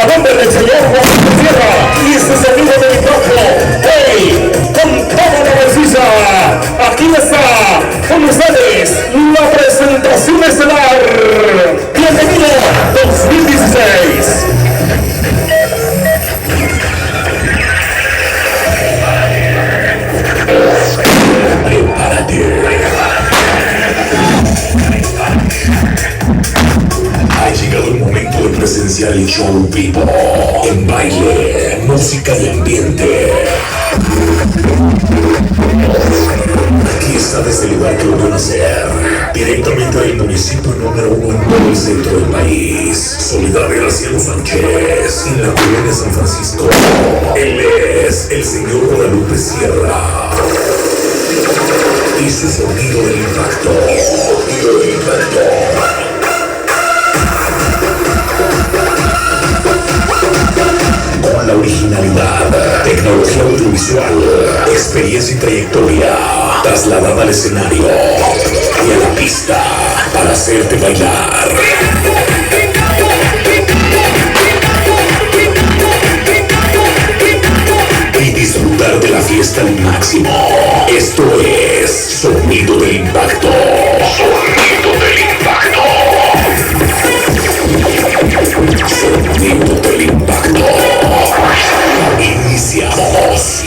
a nombre del señor Juan de Tierra y su sonido de micrófono. ¡Hey! Con toda la maciza, aquí está con ustedes la presentación estelar. Bienvenido 2016. Ha llegado el momento de presenciar el show vivo, en baile, música y ambiente. Aquí está desde el lugar que lo vio nacer, directamente del municipio número 1 en todo el centro del país, Solidaridad Graciano Sánchez, en la colonia San Francisco. Él es el señor Guadalupe Sierra. Y su sonido del impacto. Sonido del impacto. Con la originalidad, tecnología audiovisual, experiencia y trayectoria, trasladada al escenario y a la pista para hacerte bailar. Y disfrutar de la fiesta al máximo. Esto es Sonido del Impacto. Sonido del Impacto. Sonido del Impacto. Iniciamos.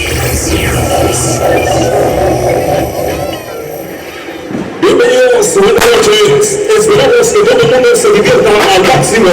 Bienvenidos, buenas noches. Esperamos que todo el mundo se divierta al máximo.